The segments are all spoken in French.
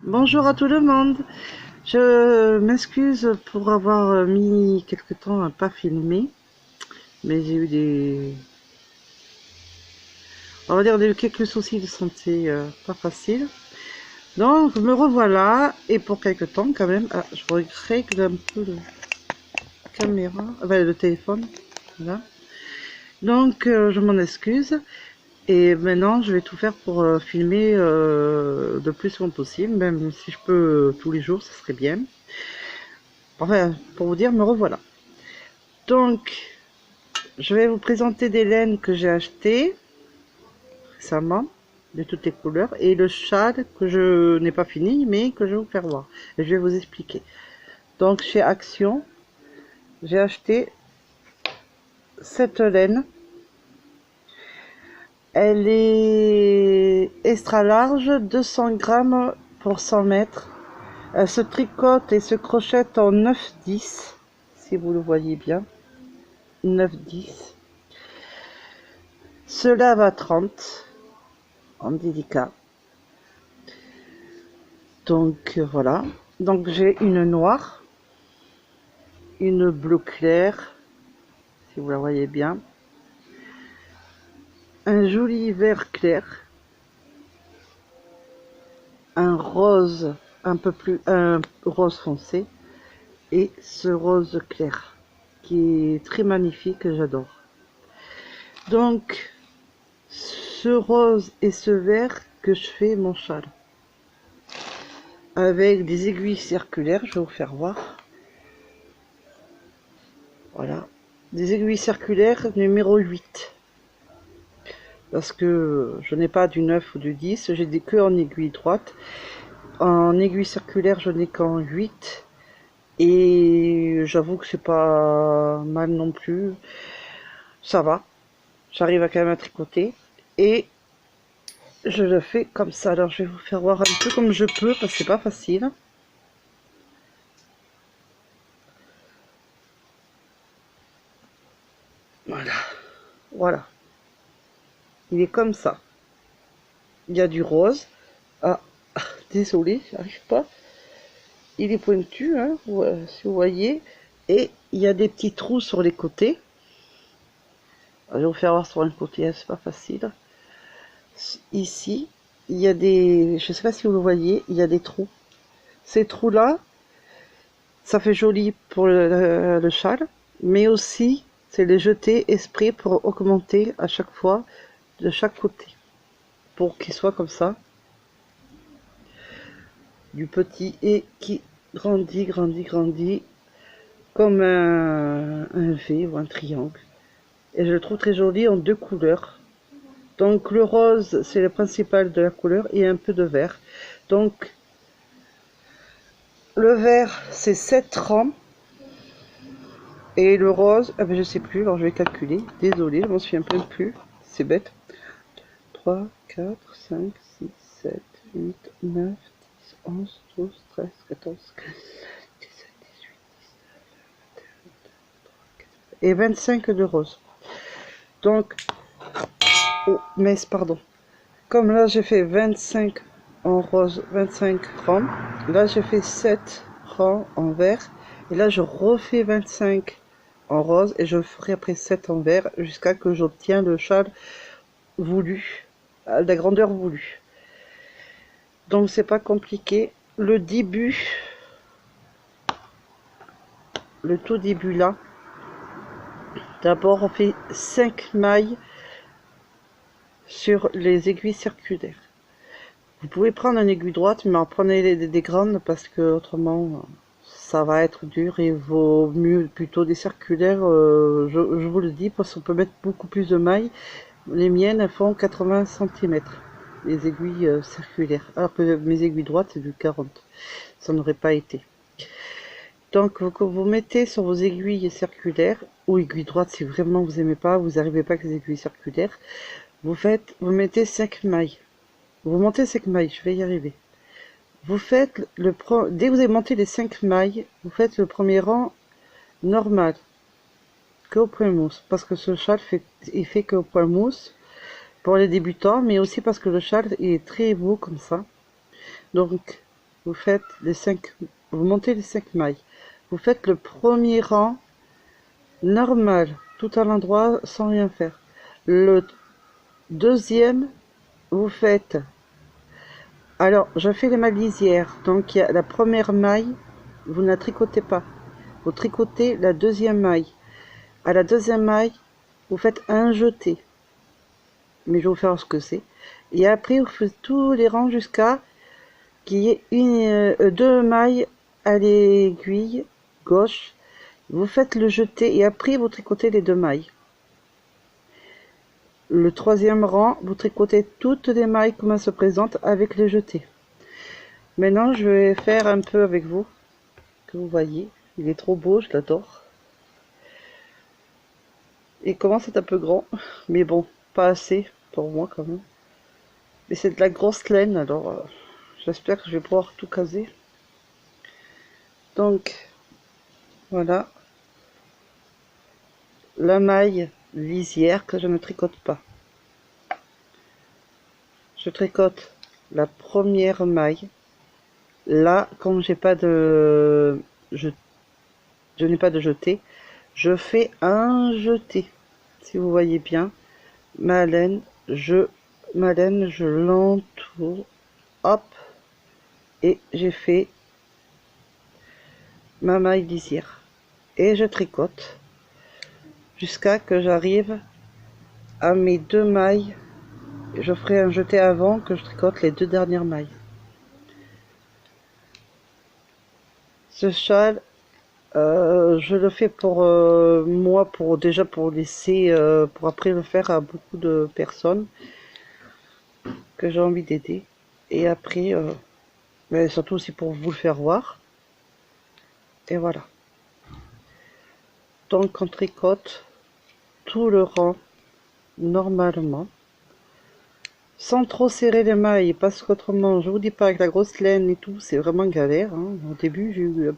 Bonjour à tout le monde. Je m'excuse pour avoir mis quelque temps à pas filmer, mais j'ai eu quelques soucis de santé pas faciles. Donc me revoilà et pour quelque temps quand même. Ah, je règle un peu la caméra, le téléphone. Voilà. Donc je m'en excuse. Et maintenant, je vais tout faire pour filmer le plus souvent possible, même si je peux tous les jours, ça serait bien. Enfin, pour vous dire, me revoilà. Donc, je vais vous présenter des laines que j'ai achetées récemment, de toutes les couleurs, et le châle que je n'ai pas fini, mais que je vais vous faire voir. Et je vais vous expliquer. Donc, chez Action, j'ai acheté cette laine. Elle est extra large, 200 grammes pour 100 mètres. Elle se tricote et se crochette en 9-10, si vous le voyez bien. 9-10. Se lave à 30 en délicat. Donc voilà. Donc j'ai une noire, une bleu clair, si vous la voyez bien, un joli vert clair, un rose un rose foncé et ce rose clair qui est très magnifique, que j'adore. Donc ce rose et ce vert que je fais mon châle avec des aiguilles circulaires. Je vais vous faire voir. Voilà, des aiguilles circulaires numéro 8, parce que je n'ai pas du 9 ou du 10, j'ai des que en aiguille droite. En aiguille circulaire, je n'ai qu'en 8, et j'avoue que c'est pas mal non plus, ça va, j'arrive à quand même à tricoter, et je le fais comme ça. Alors je vais vous faire voir un peu comme je peux, parce que c'est pas facile. Voilà, voilà, il est comme ça. Il y a du rose. Ah, désolé, j'arrive pas. Il est pointu, hein, si vous voyez, et il y a des petits trous sur les côtés. Je vais vous faire voir sur un côté, c'est pas facile. Ici, il y a des, je sais pas si vous le voyez, il y a des trous. Ces trous-là, ça fait joli pour le châle, mais aussi, c'est les jeter exprès pour augmenter à chaque fois de chaque côté, pour qu'il soit comme ça, du petit et qui grandit, comme un V ou un triangle. Et je le trouve très joli en deux couleurs. Donc le rose, c'est le principal de la couleur, et un peu de vert. Donc le vert, c'est 7 rangs, et le rose, ah ben je sais plus, alors je vais calculer, désolé, je m'en souviens un peu plus, c'est bête. 3, 4, 5, 6, 7, 8, 9, 10, 11, 12, 13, 14, 15, 17, 18, 19, 20, 21, 22, 23, 24, et 25 de rose. Donc, oh, mais pardon. Comme là j'ai fait 25 en rose, 25 rangs, là j'ai fait 7 rangs en vert, et là je refais 25 en rose, et je ferai après 7 en vert, jusqu'à que j'obtiens le châle voulu, à la grandeur voulue. Donc c'est pas compliqué. Le début, le tout début là, d'abord on fait 5 mailles sur les aiguilles circulaires. Vous pouvez prendre une aiguille droite, mais en prenez des grandes, parce que autrement ça va être dur, et vaut mieux plutôt des circulaires. Je vous le dis, parce qu'on peut mettre beaucoup plus de mailles. Les miennes, elles font 80 cm, les aiguilles circulaires, alors que mes aiguilles droites c'est du 40, ça n'aurait pas été. Donc vous mettez sur vos aiguilles circulaires, ou aiguilles droites si vraiment vous aimez pas, vous n'arrivez pas avec les aiguilles circulaires, vous mettez 5 mailles. Vous montez 5 mailles, je vais y arriver. Vous faites dès que vous avez monté les 5 mailles, vous faites le premier rang normal, que au point mousse, parce que ce châle il fait que au point mousse pour les débutants, mais aussi parce que le châle est très beau comme ça. Donc vous faites les 5, vous montez les 5 mailles. Vous faites le premier rang normal, tout à l'endroit, sans rien faire. Le deuxième, vous faites... Alors, je fais les mailles lisières. Donc, il y a la première maille, vous ne la tricotez pas. Vous tricotez la deuxième maille. À la deuxième maille, vous faites un jeté. Mais je vais vous faire ce que c'est. Et après, vous faites tous les rangs jusqu'à qu'il y ait deux mailles à l'aiguille gauche. Vous faites le jeté et après, vous tricotez les deux mailles. Le troisième rang, vous tricotez toutes les mailles comme elles se présentent avec les jetés. Maintenant, je vais faire un peu avec vous, que vous voyez. Il est trop beau, je l'adore. Il commence à être un peu grand, mais bon, pas assez pour moi quand même. Mais c'est de la grosse laine, alors j'espère que je vais pouvoir tout caser. Donc, voilà, la maille lisière que je ne tricote pas. Je tricote la première maille. Là, comme j'ai pas de... Je n'ai pas de jeté, je fais un jeté. Si vous voyez bien, ma laine, je l'entoure, hop, et j'ai fait ma maille lisière. Et je tricote jusqu'à que j'arrive à mes deux mailles. Je ferai un jeté avant que je tricote les deux dernières mailles. Ce châle, je le fais pour moi, déjà pour laisser, pour après le faire à beaucoup de personnes que j'ai envie d'aider. Et après, mais surtout aussi pour vous le faire voir. Et voilà. Donc on tricote tout le rang normalement, sans trop serrer les mailles, parce qu'autrement, je vous dis pas, avec la grosse laine et tout, c'est vraiment galère. Hein. Au début, j'ai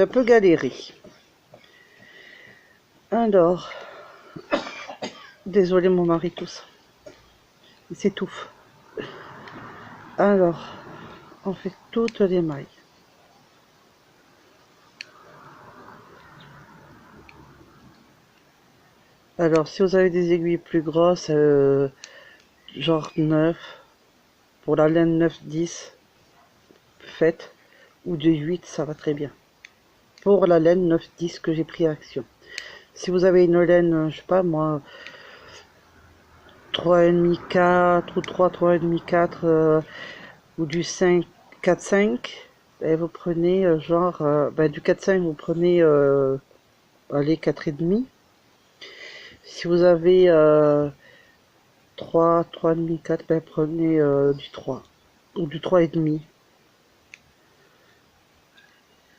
un peu galéré. Alors, désolé mon mari tous, il s'étouffe. Alors, on fait toutes les mailles. Alors, si vous avez des aiguilles plus grosses, genre 9, pour la laine 9-10, faites, ou de 8, ça va très bien. Pour la laine 9-10 que j'ai pris Action. Si vous avez une laine, je sais pas moi, 3,5, 4 ou 3,5, 4, ou du 5, 4-5, et vous prenez genre, du 4-5, vous prenez, allez, 4,5. Si vous avez 3, 3,5, 4, ben prenez du 3 ou du 3,5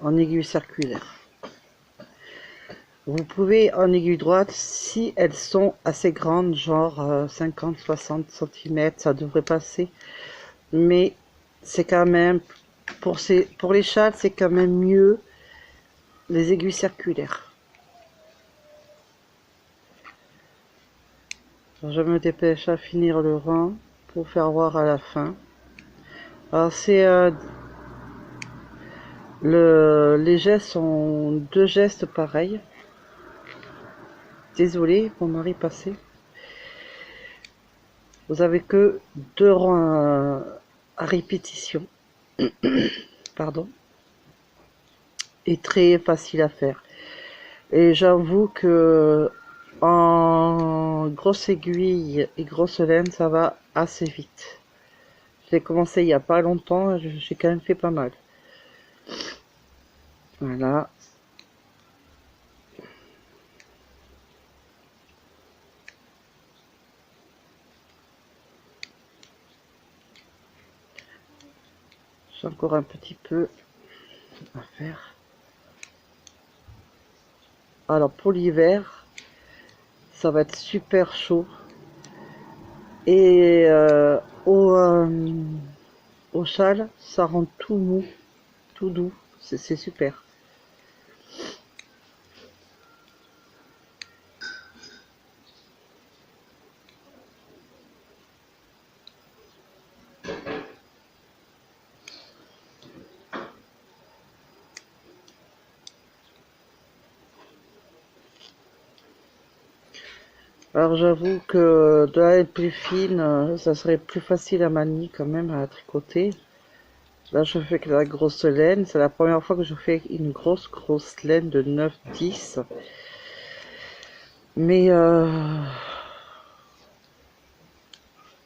en aiguille circulaire. Vous pouvez en aiguille droite si elles sont assez grandes, genre 50-60 cm, ça devrait passer. Mais c'est quand même, pour les châles, c'est quand même mieux les aiguilles circulaires. Je me dépêche à finir le rang pour faire voir à la fin. Alors c'est les gestes sont deux gestes pareils. Désolé, mon mari passé. Vous avez que deux rangs à répétition. Pardon. Et très facile à faire. Et j'avoue que en grosse aiguille et grosse laine, ça va assez vite. J'ai commencé il y a pas longtemps, j'ai quand même fait pas mal. Voilà. J'ai encore un petit peu à faire. Alors pour l'hiver, ça va être super chaud. Et au châle, ça rend tout mou, tout doux. C'est super. Alors j'avoue que de la laine plus fine, ça serait plus facile à manier quand même à tricoter. Là je fais que la grosse laine, c'est la première fois que je fais une grosse laine de 9-10. Mais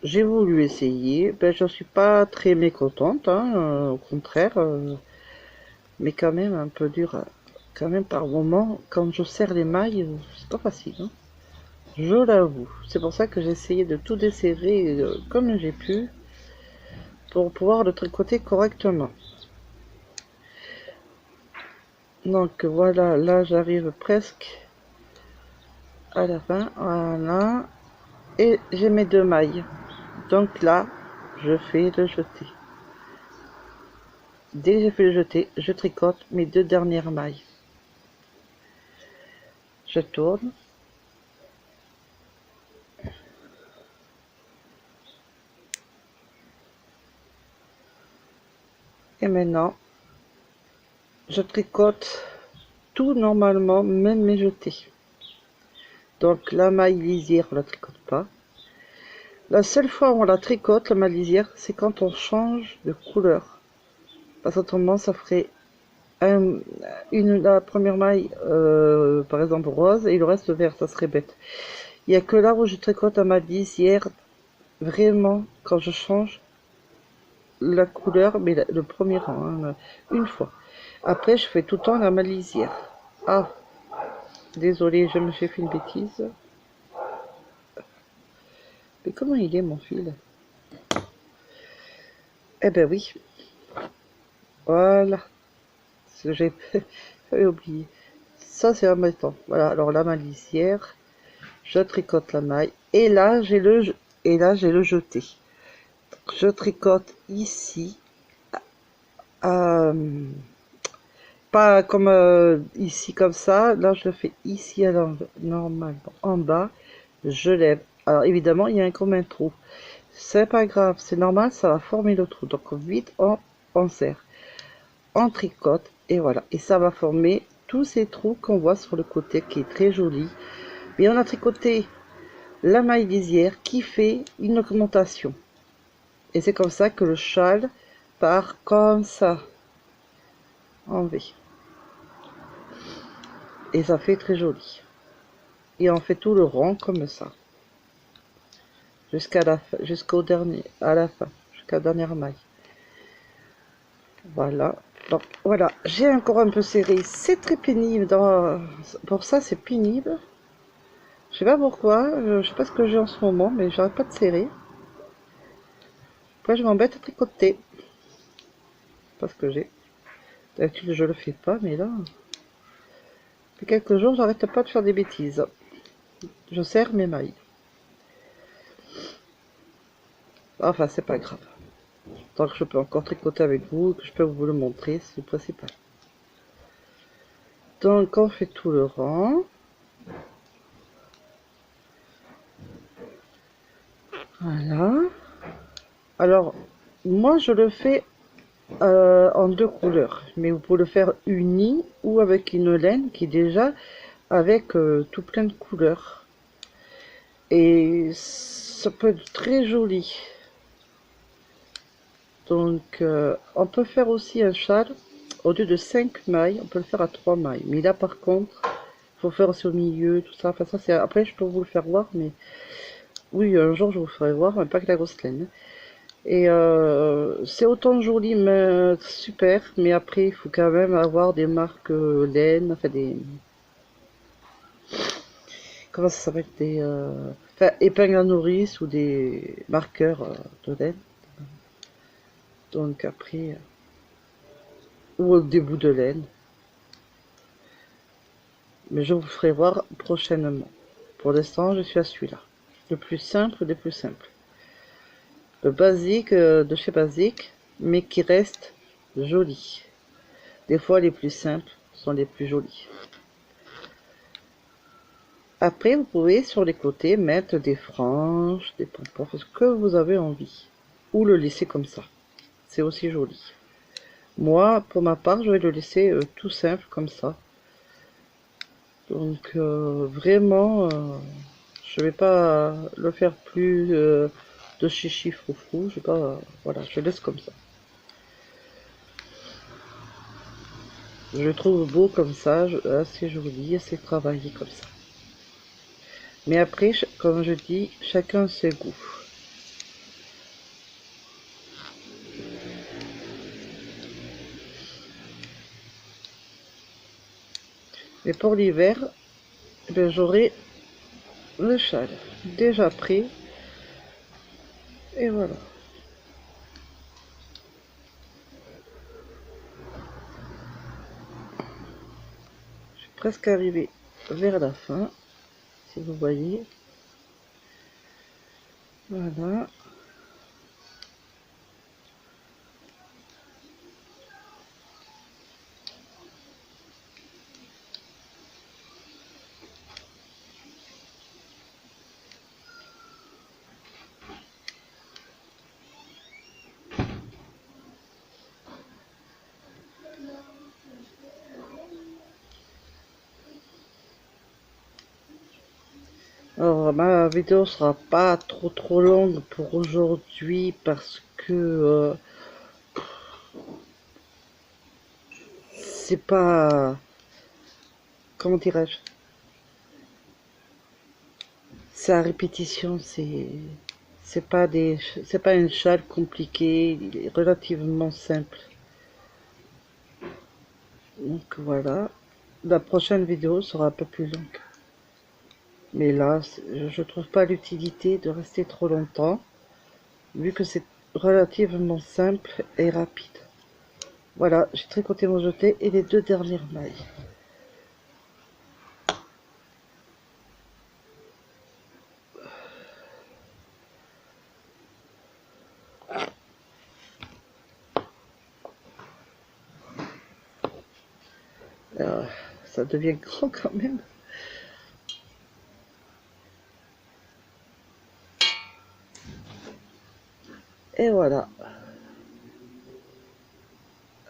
j'ai voulu essayer, ben je suis pas très mécontente, hein, au contraire, mais quand même un peu dur, quand même par moment, quand je serre les mailles, c'est pas facile, hein. Je l'avoue. C'est pour ça que j'ai essayé de tout desserrer comme j'ai pu pour pouvoir le tricoter correctement. Donc voilà, là j'arrive presque à la fin. Voilà. Et j'ai mes deux mailles. Donc là, je fais le jeté. Dès que j'ai fait le jeté, je tricote mes deux dernières mailles. Je tourne. Et maintenant, je tricote tout normalement, même mes jetés. Donc la maille lisière, on la tricote pas. La seule fois où on la tricote, la maille lisière, c'est quand on change de couleur. Parce qu'autrement, ça ferait la première maille, par exemple rose, et le reste vert, ça serait bête. Il n'y a que là où je tricote à ma lisière, vraiment, quand je change la couleur, mais le premier rang, hein, une fois. Après, je fais tout le temps la maille lisière. Ah, désolé, je me suis fait une bêtise. Mais comment il est mon fil? Eh ben oui, voilà. J'ai oublié. Ça, c'est un mettant. Voilà, alors la maille lisière, je tricote la maille. Et là, j'ai le jeté. Je tricote ici, euh, pas comme ici comme ça. Là, je le fais ici à l'envers, normalement en bas. Je lève. Alors évidemment, il y a comme un trou. C'est pas grave, c'est normal, ça va former le trou. Donc vite, on serre, on tricote et voilà. Et ça va former tous ces trous qu'on voit sur le côté, qui est très joli. Mais on a tricoté la maille lisière qui fait une augmentation. Et c'est comme ça que le châle part comme ça, en V. Et ça fait très joli. Et on fait tout le rond comme ça. Jusqu'à la fin, jusqu'au dernier, à la fin, jusqu'à la dernière maille. Voilà. Donc voilà, j'ai encore un peu serré. C'est très pénible. Pour ça, c'est pénible. Je sais pas pourquoi. Je sais pas ce que j'ai en ce moment, mais j'arrête pas de serrer. Après, je m'embête à tricoter. Parce que j'ai. D'habitude, je le fais pas, mais là. Depuis quelques jours, j'arrête pas de faire des bêtises. Je serre mes mailles. Enfin, c'est pas grave. Tant que je peux encore tricoter avec vous, que je peux vous le montrer, c'est le principal. Donc, on fait tout le rang. Voilà. Alors, moi, je le fais en deux couleurs. Mais vous pouvez le faire uni ou avec une laine qui est déjà avec tout plein de couleurs. Et ça peut être très joli. Donc, on peut faire aussi un châle. Au lieu de 5 mailles, on peut le faire à 3 mailles. Mais là, par contre, il faut faire aussi au milieu, tout ça. Enfin, ça, c'est après, je peux vous le faire voir. Mais oui, un jour, je vous ferai voir, mais pas que la grosse laine. Et c'est autant joli, mais super. Mais après, il faut quand même avoir des marques laine, enfin des. Comment ça s'appelle? Des. Enfin, épingles à nourrice ou des marqueurs de laine. Donc après. Ou des bouts de laine. Mais je vous ferai voir prochainement. Pour l'instant, je suis à celui-là. Le plus simple des plus simples. Le basique de chez Basique, mais qui reste joli. Des fois, les plus simples sont les plus jolis. Après, vous pouvez sur les côtés mettre des franges, des pompons, ce que vous avez envie. Ou le laisser comme ça. C'est aussi joli. Moi, pour ma part, je vais le laisser tout simple comme ça. Donc, vraiment Je vais pas le faire plus de chichi froufrou. Je vais pas, voilà, je laisse comme ça. Je le trouve beau comme ça, assez joli, assez travaillé comme ça. Mais après, comme je dis, chacun ses goûts. Mais pour l'hiver, ben, j'aurai le châle déjà pris. Et voilà. Je suis presque arrivée vers la fin, si vous voyez. Voilà. Alors, ma vidéo sera pas trop longue pour aujourd'hui parce que c'est pas, comment dirais-je, c'est à répétition, c'est pas une châle compliquée, il est relativement simple. Donc voilà, la prochaine vidéo sera un peu plus longue. Mais là, je trouve pas l'utilité de rester trop longtemps, vu que c'est relativement simple et rapide. Voilà, j'ai tricoté mon jeté et les 2 dernières mailles. Ça devient grand quand même. Et voilà.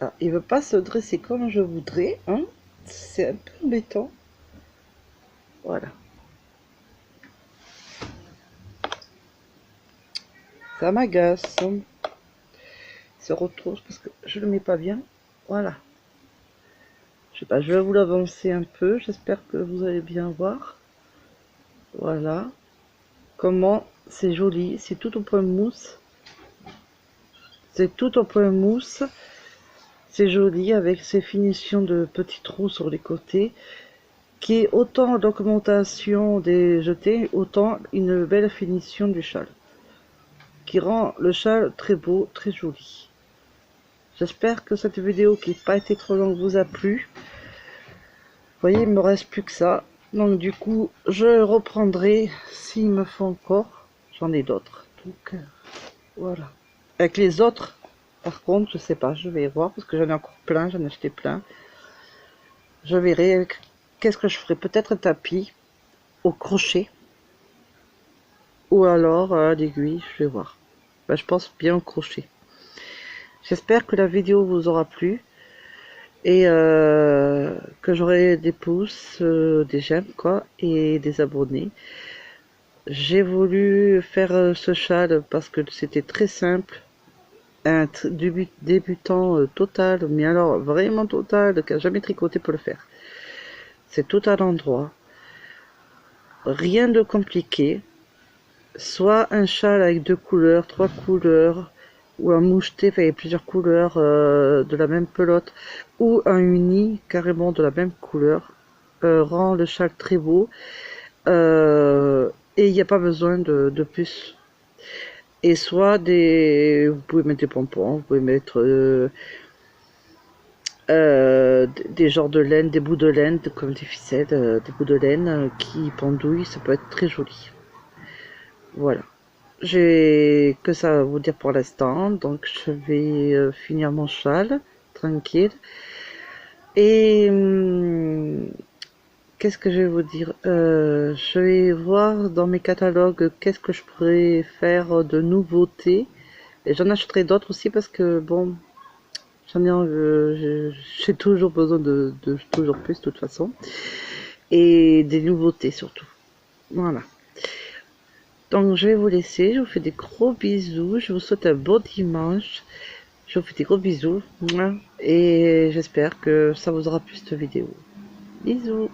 Ah, il veut pas se dresser comme je voudrais, hein. C'est un peu embêtant. Voilà. Ça m'agace. Il se retrouve parce que je le mets pas bien. Voilà. Je sais pas, je vais vous l'avancer un peu. J'espère que vous allez bien voir. Voilà. Comment c'est joli. C'est tout au point mousse. C'est tout au point mousse. C'est joli avec ces finitions de petits trous sur les côtés. Qui est autant l'augmentation des jetés, autant une belle finition du châle. Qui rend le châle très beau, très joli. J'espère que cette vidéo qui n'a pas été trop longue vous a plu. Vous voyez, il me reste plus que ça. Donc du coup, je reprendrai s'il me faut encore. J'en ai d'autres. Donc voilà. Avec les autres, par contre, je sais pas, je vais voir parce que j'en ai encore plein, j'en ai acheté plein. Je verrai qu'est-ce que je ferai. Peut-être un tapis au crochet. Ou alors à l'aiguille, je vais voir. Ben, je pense bien au crochet. J'espère que la vidéo vous aura plu. Et que j'aurai des pouces, des j'aime quoi, et des abonnés. J'ai voulu faire ce châle parce que c'était très simple, un débutant total, mais alors vraiment total, qui a jamais tricoté pour le faire. C'est tout à l'endroit, rien de compliqué, soit un châle avec 2 couleurs, 3 couleurs, ou un moucheté avec plusieurs couleurs de la même pelote, ou un uni carrément de la même couleur, rend le châle très beau, et il n'y a pas besoin de plus. Et soit vous pouvez mettre des pompons, vous pouvez mettre des genres de laine, des bouts de laine, comme des ficelles, des bouts de laine qui pendouillent, ça peut être très joli. Voilà. J'ai que ça à vous dire pour l'instant, donc je vais finir mon châle, tranquille. Et qu'est-ce que je vais vous dire, je vais voir dans mes catalogues qu'est-ce que je pourrais faire de nouveautés. Et j'en achèterai d'autres aussi parce que bon, j'ai toujours besoin de toujours plus de toute façon. Et des nouveautés surtout. Voilà. Donc je vais vous laisser, je vous fais des gros bisous, je vous souhaite un bon dimanche, je vous fais des gros bisous, et j'espère que ça vous aura plu cette vidéo. Bisous.